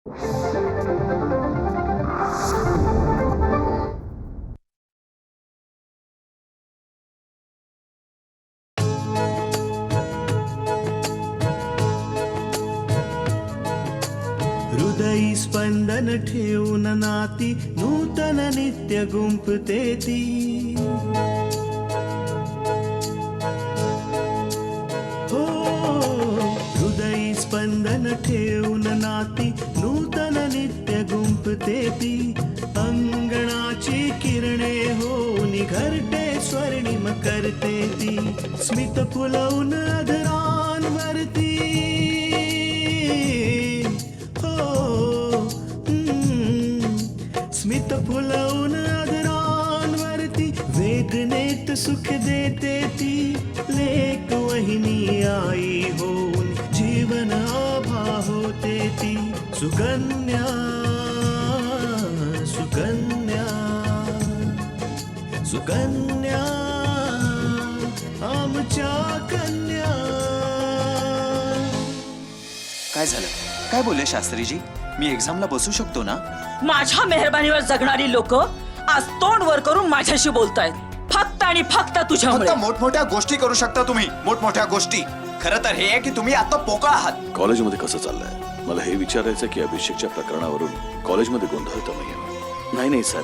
हृदयी स्पंदन ठेवून नाती नूतन नित्य गुंफते ती. हो हृदयी स्पंदन ठेवून नाती नूतन नित्य गुंफते ती. अंगणाची किरणे होऊन घरटे स्वर्णिम करते ती. स्मित फुलवून अधरांवरती स्मित फुलवून अधरांवरती वेदनेत सुख देते ती. लेक वहिनी आई होऊन जीवन आभा होते ती. सुकन्या सुकन्या सुकन्या आमच्या कन्या. काय झालं? काय बोलले शास्त्रीजी? मी एक्झामला बसू शकतो ना? माझ्या मेहरबानीवर जगणारी लोक आज तोंड वर करून माझ्याशी बोलतायत. फक्त आणि फक्त तुझ्यामुळे. फक्त मोठमोठ्या गोष्टी करू शकता तुम्ही, मोठमोठ्या गोष्टी. खरं तर हे आहे की तुम्ही आता पोकळ आहात. कॉलेजमध्ये कसं चाललंय? मला हे विचारायचं की अभिषेकच्या प्रकरणावरून कॉलेजमध्ये गोंधळ तर नाही? नाही सर,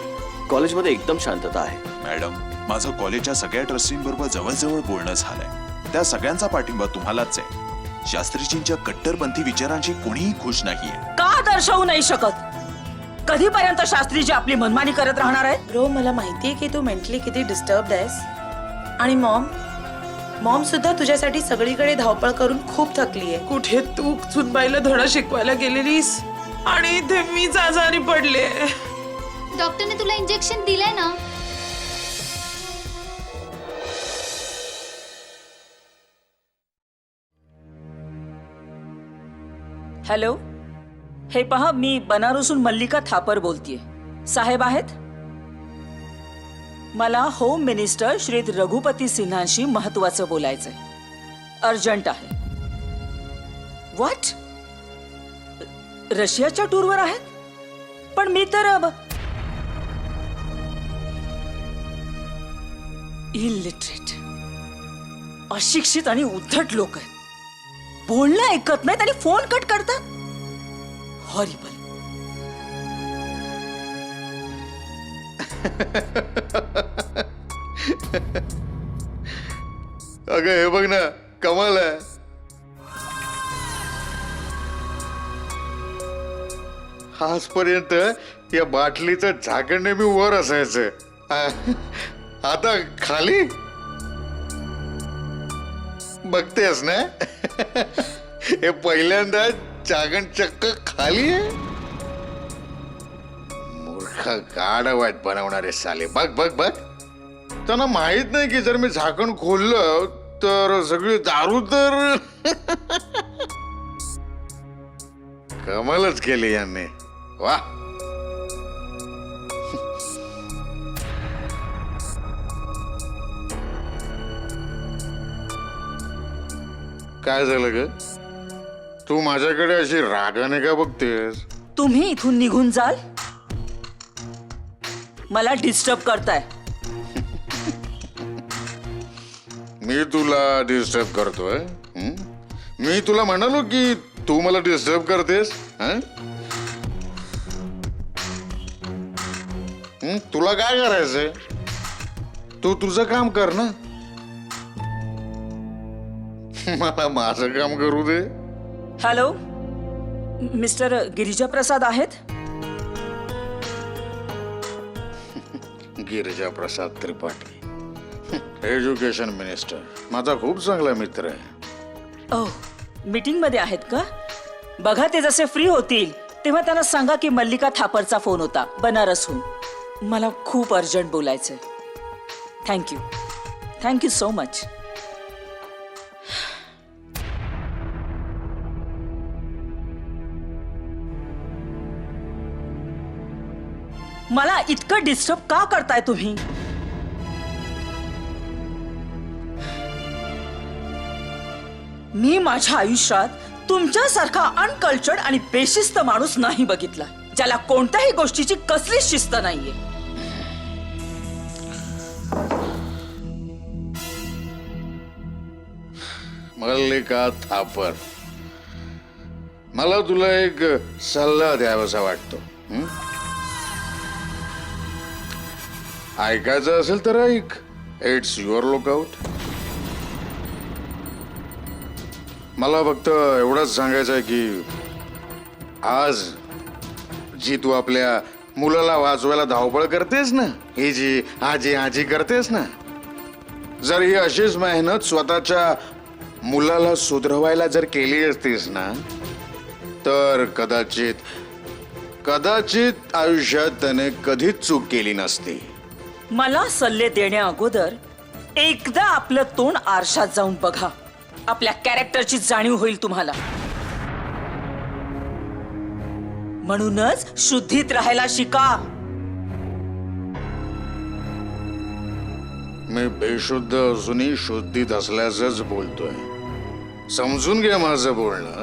कॉलेजमध्ये एकदम शांतता आहे. मॅडम, माझं कॉलेजच्या सगळ्या ट्रस्टींबरोबर जवळजवळ बोलणं झालंय. त्या सगळ्यांचा पाठिंबा तुम्हालाच आहे. शास्त्रीजींच्या कट्टरपंथी विचारांची कोणीही खुश नाहीये. का दर्शवू नाही शकत? कधीपर्यंत शास्त्रीजी आपली मनमानी करत राहणार आहेत? रो, मला माहितीये की तू मेंटली किती डिस्टर्ब्ड आहेस. आणि मॉम सुद्धा तुझ्यासाठी सगळीकडे धावपळ करून खूप थकली आहे. कुठे तू सुनबाईला धडा शिकवायला गेलेलीस आणि इथे मीच आजारी पडले. डॉक्टरने तुला इंजेक्शन दिलंय ना? हॅलो, हे पहा, मी बनारसून मल्लिका थापर बोलतेय. साहेब आहेत? मला होम मिनिस्टर श्री रघुपती सिन्हांशी महत्वाचं बोलायचंय. अर्जंट आहे. व्हॉट? रशियाच्या टूरवर आहेत? पण मी तर इलिटरेट, अशिक्षित आणि उद्धट लोक आहेत. बोलणं ऐकत नाहीत आणि फोन कट करतात. हॉरिबल. अगं हे बघ ना, कमाल आहे. आजपर्यंत या बाटलीचं झाकण नेहमी वर असायचं. आता खाली बघतेस ना? हे पहिल्यांदा झाकण चक्क खाली आहे. मूर्ख गाड वाईट बनवणारे साले. बघ बघ बघ, त्यांना माहित नाही की जर मी झाकण खोललं तर सगळी दारू तर कमालच केली यांनी. वा. काय झालं ग? तू माझ्याकडे अशी रागाने का बघतेस? तुम्ही इथून निघून जाल? मला डिस्टर्ब करताय. मी तुला डिस्टर्ब करतोय? मी तुला म्हणालो की तू मला डिस्टर्ब करतेस? तुला काय करायचंय? तू तुझं काम कर ना, मला माझं काम करू दे. हॅलो, मिस्टर गिरिजा प्रसाद आहेत? गिरिजा प्रसाद त्रिपाठी, एज्युकेशन मिनिस्टर, माझा खूप चांगला मित्र आहे. ओह, मीटिंग मध्ये आहेत का? बघा, ते जसे फ्री होतील तेव्हा त्यांना सांगा की मल्लिका थापरचा फोन होता बनारसहून. मला खूप अर्जंट बोलायचंय. Thank you, thank you so much. मला इतकं डिस्टर्ब का करताय तुम्ही? मी माझ्या आयुष्यात तुमच्यासारखा अनकल्चर्ड आणि बेशिस्त माणूस नाही बघितला, ज्याला कोणत्याही गोष्टीची कसलीच शिस्त नाहीये. मल्लिका थापर, मला तुला एक सल्ला द्यावासा वाटतो. हं? ऐकायचं असेल तर ऐक. It's your lookout. मला फक्त एवढंच सांगायचं आहे की आज जी तू आपल्या मुलाला वाचवायला धावपळ करतेस ना, ही जी आजी आजी करतेस ना, जर ही अशीच मेहनत स्वतःच्या मुलाला सुधरवायला जर केली असतीस ना, तर कदाचित कदाचित आयुष्यात त्याने कधीच चूक केली नसती. मला सल्ले देण्या अगोदर एकदा आपलं तोंड आरशात जाऊन बघा. आपल्या कॅरेक्टरची जाणीव होईल तुम्हाला. म्हणूनच शुद्धीत राहायला शिका. मी बेशुद्ध असूनही शुद्धीत असल्याचंच बोलतोय. समजून घे माझं बोलणं.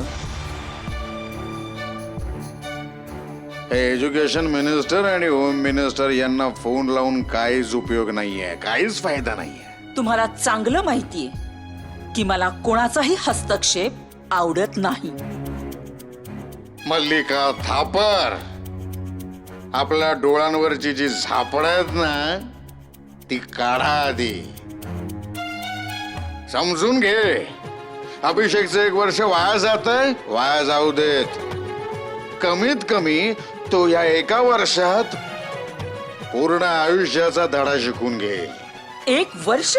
हे एज्युकेशन मिनिस्टर आणि होम मिनिस्टर यांना फोन लावून काहीच उपयोग नाहीये, काहीच फायदा नाहीये. तुम्हाला चांगलं माहितीये की मला कोणाचाही हस्तक्षेप आवडत नाही. मल्लिका थापर, आपल्या डोळ्यांवरची जी झापड आहेत ना, ती काढा आधी. समजून घे. अभिषेकचं 1 वर्ष वाया जातंय, वाया जाऊ देत. कमीत कमी तो या 1 वर्षात पूर्ण आयुष्याचा धडा शिकून घेईल. 1 वर्ष?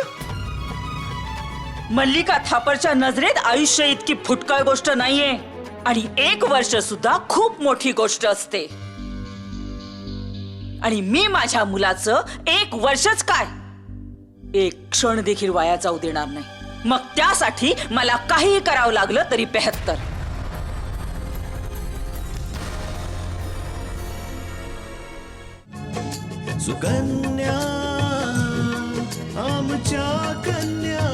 मल्लिका थापरच्या नजरेत आयुष्य इतकी फुटकळ गोष्ट नाहीये. आणि 1 वर्ष सुद्धा खूप मोठी गोष्ट असते. आणि मी माझ्या मुलाचं 1 वर्षच काय, 1 क्षण देखील वाया जाऊ देणार नाही. मग त्यासाठी मला काहीही करावं लागलं तरी 72. सुकन्या आमच्या कन्या.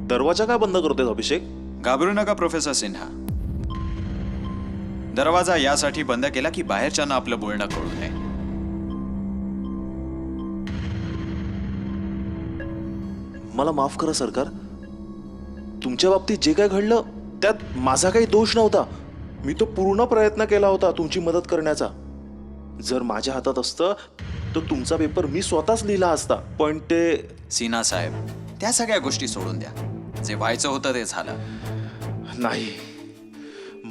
दरवाजा काय बंद करतोय अभिषेक? घाबरू नका प्रोफेसर सिन्हा. दरवाजा यासाठी बंद केला की बाहेरच्यांना आपलं बोलणं कळू नये. मला माफ करा सरकार, तुमच्या बाबतीत जे काय घडलं त्यात माझा काही दोष नव्हता. मी तो पूर्ण प्रयत्न केला होता तुमची मदत करण्याचा. जर माझ्या हातात असतं तर तुमचा पेपर मी स्वतःच लिहिला असता. पण ते सिन्हा साहेब, त्या सगळ्या गोष्टी सोडून द्या. जे व्हायचं होतं ते झालं. नाही,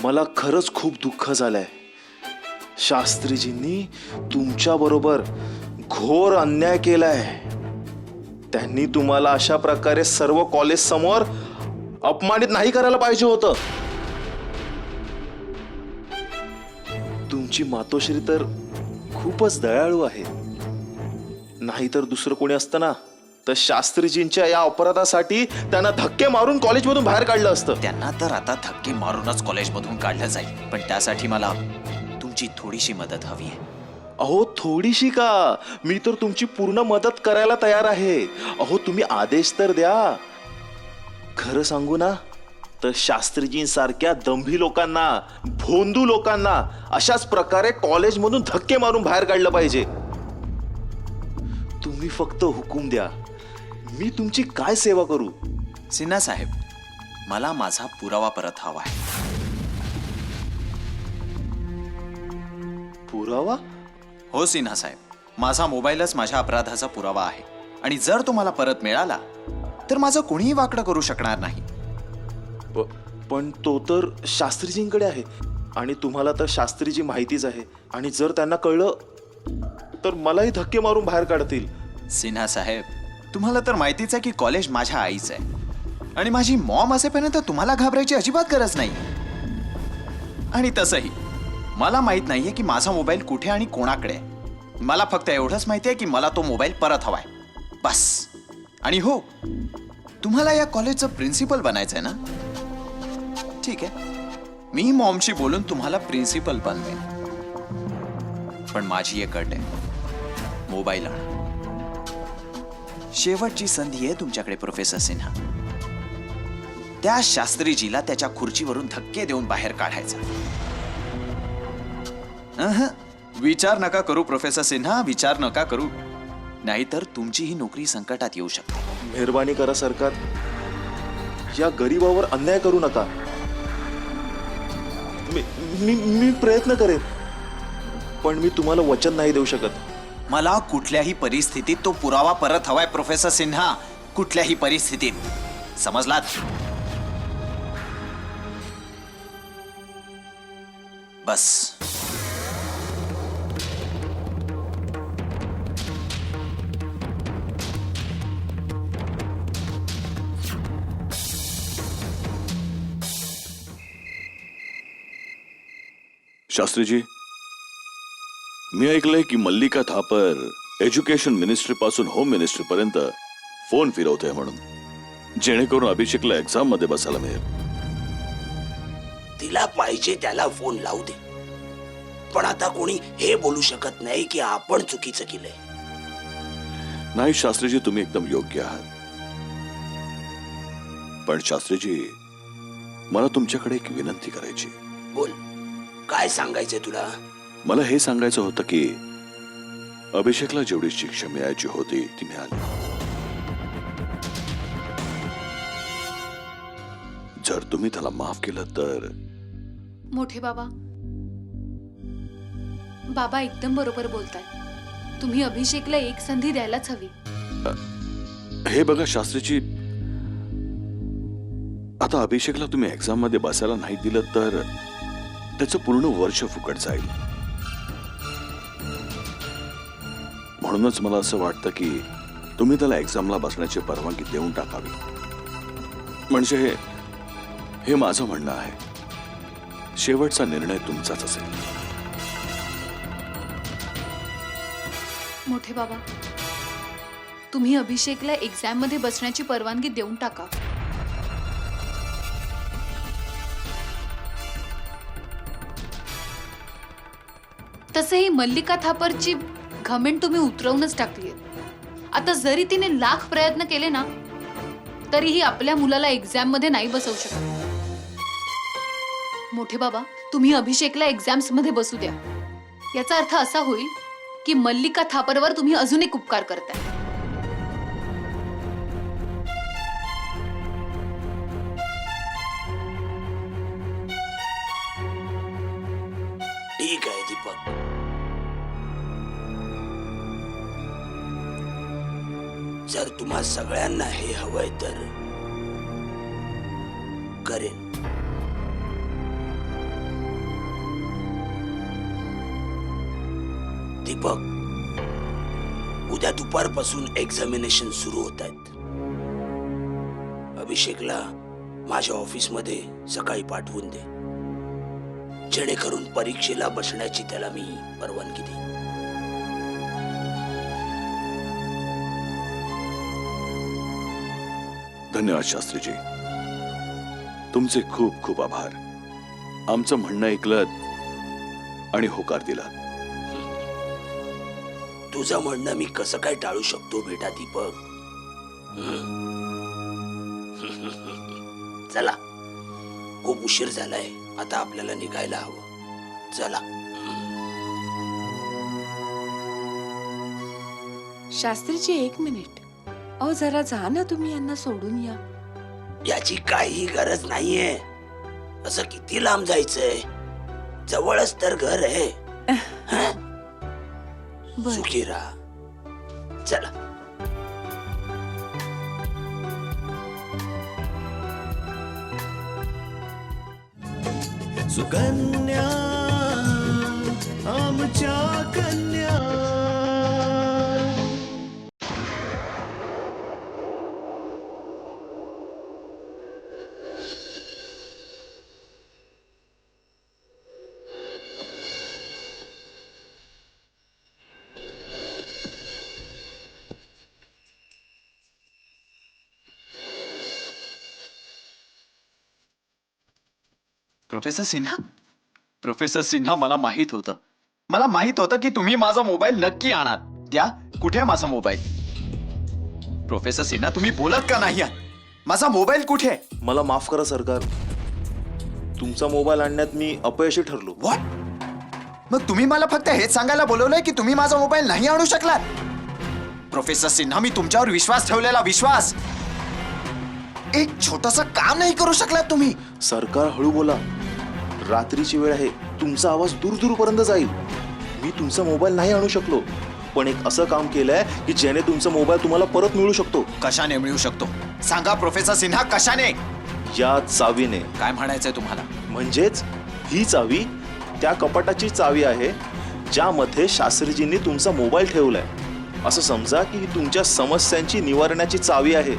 मला खरंच खूप दुःख झालंय. शास्त्रीजींनी तुमच्या बरोबर घोर अन्याय केलाय. त्यांनी तुम्हाला अशा प्रकारे सर्व कॉलेज समोर अपमानित नाही करायला पाहिजे होतं. तुमची मातोश्री तर खूपच दयाळू आहे. नाहीतर दुसरं कोणी असतं ना, तर शास्त्रीजींच्या या अपराधासाठी त्यांना धक्के मारून कॉलेजमधून बाहेर काढलं असतं. त्यांना तर आता धक्के मारूनच कॉलेजमधून काढलं जाईल. पण त्यासाठी मला तुमची थोडीशी मदत हवी आहे. अहो, थोडीशी का, मी तर तुमची पूर्ण मदत करायला तयार आहे. अहो, तुम्ही आदेश तर द्या. खरं सांगू ना, तर शास्त्रीजींसारख्या दंभी लोकांना, भोंदू लोकांना अशाच प्रकारे कॉलेजमधून धक्के मारून बाहेर काढलं पाहिजे. तुम्ही फक्त हुकूम द्या, मी तुमची काय सेवा करू. सिन्हा साहेब, मला माझा पुरावा परत हवा आहे. पुरावा? हो सिन्हा साहेब, माझा मोबाईलच माझ्या अपराधाचा पुरावा आहे. आणि जर तो मला परत मिळाला तर माझं कोणीही वाकडं करू शकणार नाही. पण तो तर शास्त्रीजींकडे आहे आणि तुम्हाला तर शास्त्रीजी माहितीच आहे. आणि जर त्यांना कळलं तर मलाही धक्के मारून बाहेर काढतील. सिन्हा साहेब, तुम्हाला तर माहितीच आहे की कॉलेज माझ्या आईचं आहे. आणि माझी मॉम असेपर्यंत तुम्हाला घाबरायची अजिबात गरज नाही. आणि तसंही मला माहित नाहीये की माझा मोबाईल कुठे आणि कोणाकडे आहे. मला फक्त एवढंच माहिती आहे की मला तो मोबाईल परत हवाय, बस. आणि हो, तुम्हाला या कॉलेजचं प्रिन्सिपल बनायचंय ना? ठीक आहे, मी मॉमशी बोलून तुम्हाला प्रिन्सिपल बनवेन. पण माझी एक अट आहे, मोबाईल आणा. शेवटची संधी आहे तुमच्याकडे प्रोफेसर सिन्हा. त्या शास्त्रीजीला त्याच्या खुर्चीवरून धक्के देऊन बाहेर काढायचा. विचार नका करू प्रोफेसर सिन्हा, विचार नका करू, नाहीतर तुमची ही नोकरी संकटात येऊ शकते. मेहरबानी करा सरकार, या गरीबावर अन्याय करू नका. मी मी मी प्रयत्न करेन, पण मी तुम्हाला वचन नाही देऊ शकत. मला कुठल्याही परिस्थितीत तो पुरावा परत हवाय प्रोफेसर सिन्हा, कुठल्याही परिस्थितीत. समजलात? बस. शास्त्रीजी, मी ऐकलंय की मल्लिका थापर एज्युकेशन मिनिस्ट्री पासून होम मिनिस्ट्री पर्यंत फोन फिरवते म्हणून, जेणेकरून अभिषेकला एक्झाम मध्ये बसायला मिळेल. तिला पाहिजे त्याला फोन लावू दे, पण आता कोणी हे बोलू शकत नाही की आपण चुकीचं केलंय. नाही शास्त्रीजी, तुम्ही एकदम योग्य आहात. पण शास्त्रीजी, मला तुमच्याकडे एक विनंती करायची. बोल, काय सांगायचंय तुला? मला हे सांगायचं होतं की अभिषेकला जेवढी शिक्षा मिळायची होती ती मिळाली. जर तुम्ही त्याला माफ केलं तर. मोठे बाबा, बाबा एकदम बरोबर बोलताय. तुम्ही अभिषेकला एक संधी द्यायलाच हवी. हे बघा शास्त्रीजी, आता अभिषेकला तुम्ही एक्झाम मध्ये बसायला नाही दिलं तर त्याचं पूर्ण वर्ष फुकट जाईल. म्हणूनच मला असं वाटतं की तुम्ही त्याला एक्झामला बसण्याची परवानगी देऊन टाकावी. म्हणजे हे माझं म्हणणं आहे. शेवटचा निर्णय तुमचाच असेल. मोठे बाबा, तुम्ही अभिषेकला एक्झाम मध्ये बसण्याची परवानगी देऊन टाका. तसेही मल्लिका थापरची घमेंड तुम्ही उतरवूनच टाकली. आता जरी तिने लाख प्रयत्न केले ना, तरीही आपल्या मुलाला एक्झाम मध्ये नाही बसवू शकत. मोठे बाबा, तुम्ही अभिषेकला एक्झाम्स मध्ये बसू द्या. याचा अर्थ असा होईल की मल्लिका थापरवर तुम्ही अजून एक उपकार करताय. ठीक आहे दीपक, जर तुम्हा सगळ्यांना हे हवंय तर करेन. दीपक, उद्या दुपारपासून एक्झामिनेशन सुरू होत आहेत. अभिषेकला माझ्या ऑफिसमध्ये सकाळी पाठवून दे, जेणेकरून परीक्षेला बसण्याची त्याला मी परवानगी देईन. धन्यवाद शास्त्रीजी, तुमचे खूप खूप आभार. आमचं म्हणणं ऐकलत आणि होकार दिला. तुझं म्हणणं मी कसं काय टाळू शकतो बेटा दीपक? चला, खूप उशीर झालाय, आता आपल्याला निघायला हवं. चला. शास्त्रीजी, एक मिनिट. अहो, जरा जा ना, तुम्ही यांना सोडून या. याची काही गरज नाहीये. असं किती लांब जायचंय? जवळच तर घर आहे. सुखी राहा. चला. सुकन्या आमच्या कन्या. प्रोफेसर सिन्हा, प्रोफेसर सिन्हा, मला माहित होतं मला माहित होतं की तुम्ही माझा मोबाईल नक्की आणाल. द्या, कुठे आहे माझा मोबाईल? प्रोफेसर सिन्हा, तुम्ही बोलत का नाही आहात? माझा मोबाईल कुठे आहे? मला माफ करा सरकार, तुमचा मोबाईल आणण्यात मी अपयशी ठरलो. व्हॉट? मग तुम्ही मला फक्त हेच सांगायला बोलवलंय की तुम्ही माझा मोबाईल नाही आणू शकलात? प्रोफेसर सिन्हा, मी तुमच्यावर विश्वास ठेवलेला विश्वास, एक छोटस काम नाही करू शकलात तुम्ही. सरकार हळू बोला, रात्रीची वेळ आहे, तुमचा आवाज दूर दूरपर्यंत जाईल. मी तुमचा मोबाईल नाही आणू शकलो, पण एक असं काम केलंय की ज्याने तुमचा मोबाईल तुम्हाला परत मिळू शकतो. कशाने मिळू शकतो? सांगा प्रोफेसर सिन्हा, कशाने? या चावीने. काय म्हणायचंय तुम्हाला? म्हणजेच ही चावी त्या कपाटाची चावी आहे ज्यामध्ये शास्त्रीजींनी तुमचा मोबाईल ठेवलाय. असं समजा की ही तुमच्या समस्यांची निवारण्याची चावी आहे.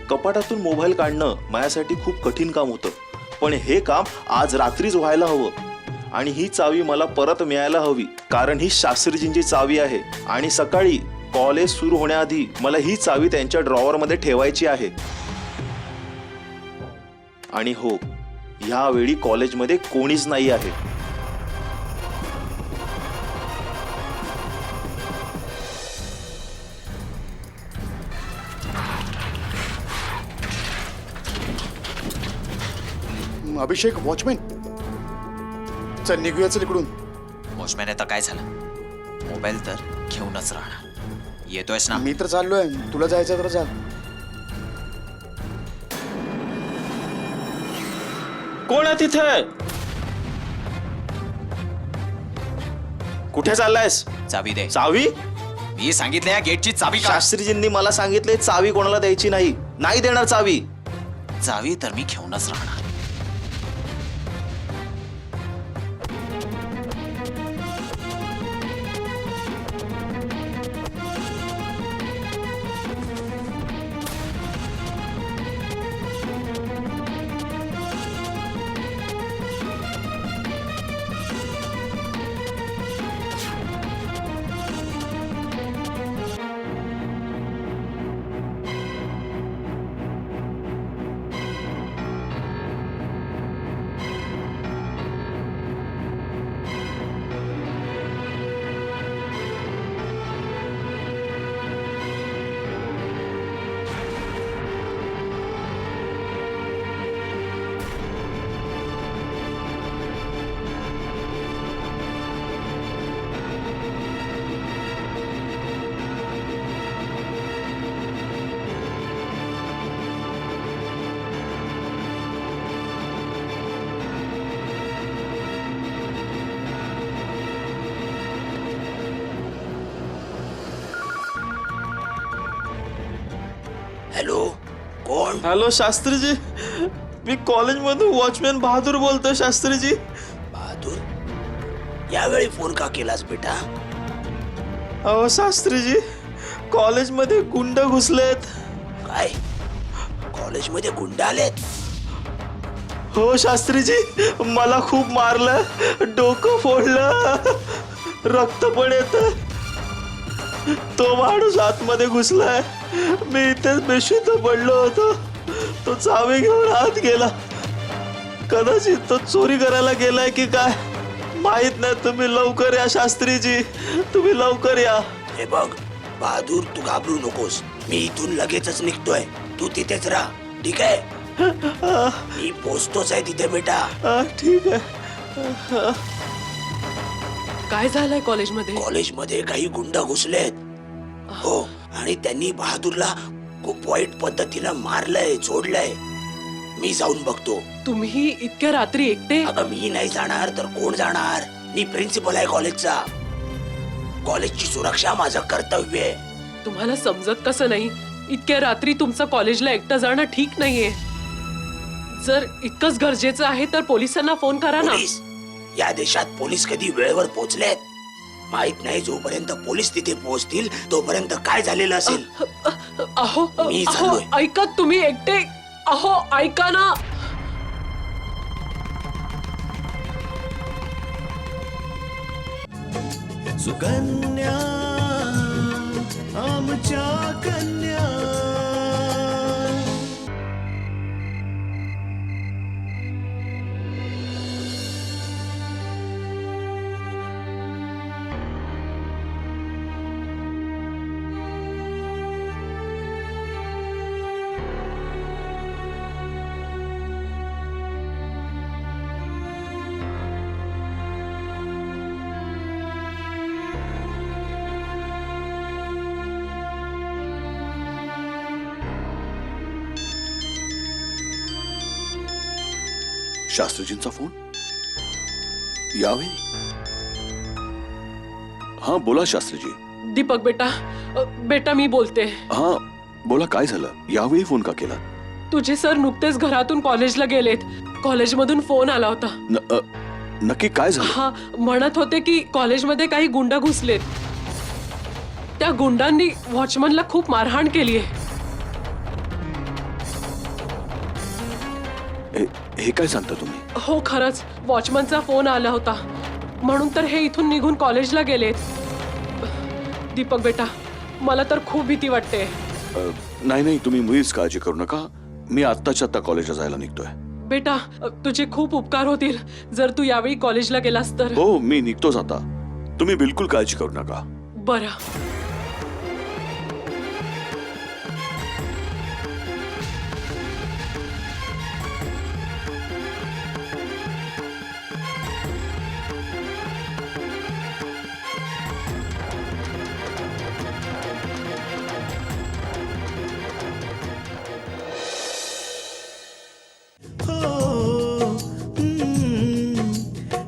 कपाटातून मोबाईल काढणं माझ्यासाठी खूप कठीण काम होतं, पण हे काम आज रात्रीच व्हायला हवं. आणि ही चावी मला परत मिळायला हवी, कारण ही शास्त्रीजींची चावी आहे. आणि सकाळी कॉलेज सुरू होण्याआधी मला ही चावी त्यांच्या ड्रॉवरमध्ये ठेवायची आहे. आणि हो, ह्यावेळी कॉलेजमध्ये कोणीच नाही आहे. अभिषेक, वॉचमॅन, चल निघूया, चल इकडून. वॉचमॅन आता काय झालं? मोबाईल तर घेऊनच राहणार. येतोयस ना? मी तर चाललोय, तुला जायचं तर जा. कोण आहे तिथे? कुठे चाललायस? चावी दे. चावी? मी सांगितलं या गेटची चावी का? शास्त्रीजींनी मला सांगितले चावी कोणाला द्यायची नाही. नाही देणार चावी. चावी तर मी घेऊनच राहणार. हॅलो, कोण? हॅलो शास्त्रीजी, मी कॉलेजमधून वॉचमॅन बहादूर बोलतोय. शास्त्रीजी. बहादूर, यावेळी फोन का केलास बेटा? अहो शास्त्रीजी, कॉलेजमध्ये गुंड घुसलेत. काय? कॉलेजमध्ये गुंड आलेत? हो शास्त्रीजी, मला खूप मारलं, डोकं फोडलं, रक्त पण येत. तो माणूस आतमध्ये घुसलाय, मी इथेच बेशुद्ध पडलो होतो. तो चावी घेऊन आत गेला. कदाचित तो चोरी करायला गेलाय की काय, माहित नाही. तुम्ही लवकर या शास्त्रीजी, तुम्ही लवकर या. हे बघ बहादूर, तू घाबरू नकोस. मी इथून लगेचच निघतोय, तू तिथेच राहा, ठीक आहे? मी पोचतोच आहे तिथे बेटा. ठीक आहे. काय झालंय कॉलेजमध्ये? कॉलेजमध्ये काही गुंड घुसलेत. हो, आणि त्यांनी बहादूरला खूप वाईट पद्धतीनं मारलंय, सोडलंय. मी जाऊन बघतो. तुम्ही इतक्या रात्री एकटे? अगं मी नाही जाणार तर कोण जाणार? मी प्रिन्सिपल आहे कॉलेजचा. कॉलेजची सुरक्षा माझं कर्तव्य आहे. तुम्हाला समजत कसं नाही? इतक्या रात्री तुमचं कॉलेजला एकटं जाणं ठीक नाहीये. जर इतकंच गरजेचं आहे तर पोलिसांना फोन करा ना. पोलीस? या देशात पोलीस कधी वेळेवर पोहोचलेत? माहित नाही. जोपर्यंत पोलीस तिथे पोहोचतील तोपर्यंत काय झालेलं असेल. अहो मी अहो चाललोय. ऐका, तुम्ही एकटे. अहो ऐका ना. सुकन्या आमच्या कन्या. शास्त्रीजींचा फोन यावेळी? हा बोला शास्त्रीजी. दीपक बेटा, बेटा मी बोलते. हा बोला, काय झालं? यावेळी फोन का केला? तुझे सर नुकतेच घरातून कॉलेजला गेलेत. कॉलेजमधून फोन आला होता. नक्की काय झालं? हा म्हणत होते की कॉलेजमध्ये काही गुंड घुसलेत. त्या गुंडांनी वॉचमनला खूप मारहाण केली आहे. हे काय सांगता तुम्ही? हो खरंच, वॉचमनचा फोन आला होता. म्हणून तर हे इथून निघून कॉलेजला गेलेत. दीपक बेटा, मला तर खूप भीती वाटते. नाही तुम्ही मुळीच काळजी करू नका. मी आत्ताच्या आत्ता कॉलेजला जायला निघतोय. बेटा, तुझे खूप उपकार होतील जर तू यावेळी कॉलेजला गेलास तर. हो, मी निघतोच आता. तुम्ही बिलकुल काळजी करू नका. बरं.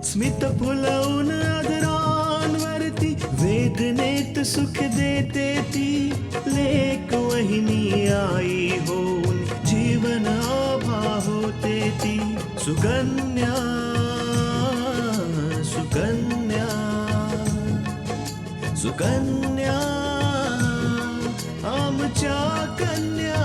स्मित फुलवून आदरांवरती वेदनेत सुख देते ती लेक वहिनी आई होऊन जीवन आभा होते ती सुकन्या सुकन्या सुकन्या आमच्या कन्या.